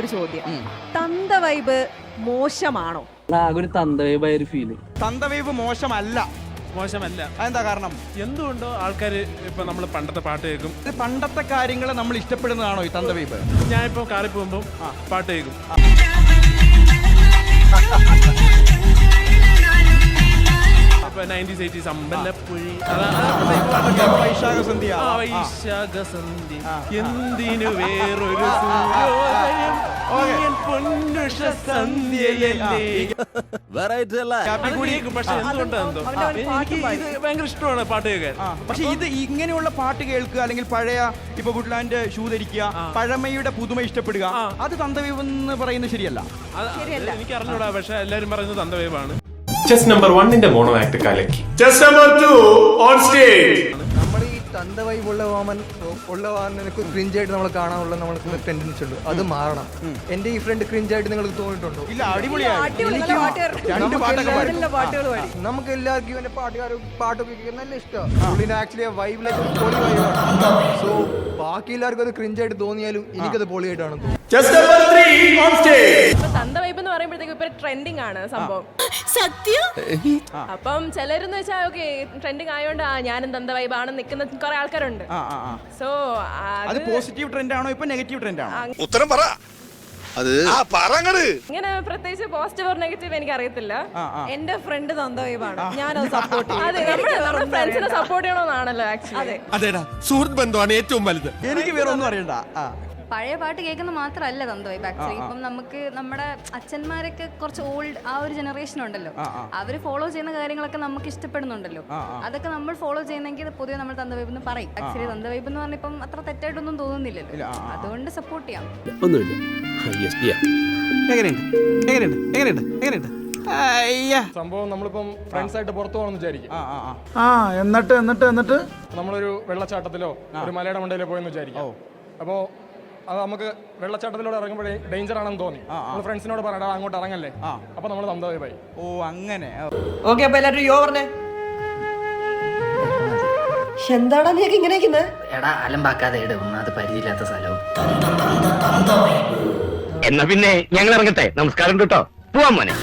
ഒരു ചോദ്യം. തന്ത വൈബ് മോശമാണോ? ഒരു തന്തവൈബായ ഒരു ഫീല്. തന്തവൈബ് മോശമല്ല. അതെന്താ കാരണം? എന്തുകൊണ്ടോ ആൾക്കാർ ഇപ്പൊ നമ്മൾ പണ്ടത്തെ പാട്ട് കേൾക്കും. പണ്ടത്തെ കാര്യങ്ങൾ നമ്മൾ ഇഷ്ടപ്പെടുന്നതാണോ ഈ തന്തവൈബ്? ഞാൻ ഇപ്പൊ കാറിൽ പോകുമ്പോൾ പാട്ട് കേൾക്കും. അപ്പൊ 90s 80s അമ്പലപ്പുഴി വൈശാഖസന്ധ്യ എന്തിനു വേറൊരു സൂര്യോദയം പൊന്നുഷ സന്ധ്യയല്ലേ. പക്ഷെ എന്തുകൊണ്ടെന്തോ എനിക്ക് ഇത് ഭയങ്കര ഇഷ്ടമാണ് പാട്ട് കേൾക്കാൻ. പക്ഷെ ഇത് ഇങ്ങനെയുള്ള പാട്ട് കേൾക്കുക, അല്ലെങ്കിൽ പഴയ ഇപ്പൊ വുഡ്ലാൻഡ് ഷൂ ധരിക്കുക, പഴമയുടെ പുതുമ ഇഷ്ടപ്പെടുക, അത് തന്തവൈബ് എന്ന് പറയുന്നത് ശരിയല്ല. എനിക്ക് അറിഞ്ഞൂടാ, പക്ഷെ എല്ലാരും പറയുന്നത് തന്തവൈബാണ്. ചെസ് നമ്പർ 1 മോണോ ആക്ട് കലക്കി. Chess number 2 on stage. നമ്മൾ ഈ തന്ത വൈബ് ഉള്ളവാൻ ക്രിഞ്ചായിട്ട് നമ്മൾ കാണാനുള്ള നമ്മൾക്ക് ടെൻഡൻസി ഉണ്ട്. അത് മാറണം. എന്റെ ഈ ഫ്രണ്ട് ക്രിഞ്ചായിട്ട് നിങ്ങൾക്ക് തോന്നിയിട്ടുണ്ടോ? ഇല്ല, അടിപൊളിയാണ്. നമുക്ക് എല്ലാവർക്കും ഇവന്റെ പാട്ടൊക്കെ കേൾക്കാൻ നല്ല ഇഷ്ടമാണ്. ആക്ച്വലി വൈബിലേക്ക് പൊളി വൈബാണ്. സോ ബാക്കി എല്ലാവർക്കും അത് ക്രിഞ്ചായിട്ട് തോന്നിയാലും എനിക്കത് പൊളിയായിട്ടാണ് തോന്നുന്നത്. Chess number 3 on stage. തന്ത വൈബ് എന്ന് പറയുമ്പോഴത്തേക്ക് ഇപ്പൊ ട്രെൻഡിങ് ആണ് സംഭവം. സത്യം. അപ്പം ചിലരെന്ന് വെച്ചാൽ ഓക്കെ ട്രെൻഡിങ് ആയതുകൊണ്ട് ഞാനും തന്ത വൈബ് ആണ് നിൽക്കുന്ന കുറെ ആൾക്കാരുണ്ട്. സോ അത് പോസിറ്റീവ് ട്രെൻഡ് ആണോ ഇപ്പൊ നെഗറ്റീവ് ട്രെൻഡ് ആണോ? ഉത്തരം പറ. അത് ഇങ്ങനെ പ്രത്യേകിച്ച് പോസിറ്റീവ് ഓർ നെഗറ്റീവ് എനിക്ക് അറിയത്തില്ല. എന്റെ ഫ്രണ്ട് തന്ത വൈബാണ്, ഞാനത് സപ്പോർട്ട് ചെയ്യും. അതെ, നമ്മുടെ ഫ്രണ്ട്സിനെ സപ്പോർട്ട് ചെയ്യണമെന്നാണല്ലോ ആക്ച്വലി. അതേടാ, സുഹൃത്ത് ബന്ധമാണ് ഏറ്റവും വലുത്. എനിക്ക് വേറെ ഒന്നും അറിയണ്ട. പഴയ പാട്ട് കേൾക്കുന്ന മാത്രമല്ല തന്ത വൈബ് ആക്ച്വലി. ഇപ്പം നമുക്ക് നമ്മുടെ അച്ഛന്മാരൊക്കെ കുറച്ച് ഓൾഡ് ആ ഒരു ജനറേഷൻ ഉണ്ടല്ലോ, അവര് ഫോളോ ചെയ്യുന്ന കാര്യങ്ങളൊക്കെ നമുക്ക് ഇഷ്ടപ്പെടുന്നുണ്ടല്ലോ. അതൊക്കെ നമ്മൾ ഫോളോ ചെയ്യുന്നെങ്കിൽ പൊതുവെ നമ്മൾ തന്ത വൈബ് എന്ന് പറയും. ആക്ച്വലി തന്ത വൈബ് എന്ന് പറഞ്ഞാൽ ഇപ്പം അത്ര തെറ്റായിട്ടൊന്നും തോന്നുന്നില്ലല്ലോ, അതുകൊണ്ട് സപ്പോർട്ട് ചെയ്യാം. സംഭവം നമ്മളിപ്പം ഫ്രണ്ട്സ് ആയിട്ട് പുറത്തു പോകണമെന്ന് വിചാരിക്കും. എന്നിട്ട് നമ്മളൊരു വെള്ളച്ചാട്ടത്തിലോ ഒരു മലയുടെ മണ്ടയിലോ പോയെന്ന് വിചാരിക്കും. അപ്പോൾ അത് നമുക്ക് വെള്ളച്ചാട്ടത്തിലൂടെ ഇറങ്ങുമ്പോഴേ ഡേഞ്ചർ ആണെന്ന് തോന്നി. നമ്മൾ ഫ്രണ്ട്സിനോട് പറയടാ അങ്ങോട്ട് ഇറങ്ങല്ലേ. അപ്പൊ നമ്മൾ തന്ത വൈബായി. ഓ അങ്ങനെ. ഓക്കെ, അപ്പൊ എല്ലാവരും യോ പറഞ്ഞേ. എന്താടാ നീ ഇങ്ങനെ എടാ അലമ്പാക്കാതെ ഇടും, അത് പരിചയമില്ലാത്ത സ്ഥലവും. എന്നാ പിന്നെ ഞങ്ങൾ ഇറങ്ങട്ടെ. നമസ്കാരം കേട്ടോ, പോവാൻ മോനെ.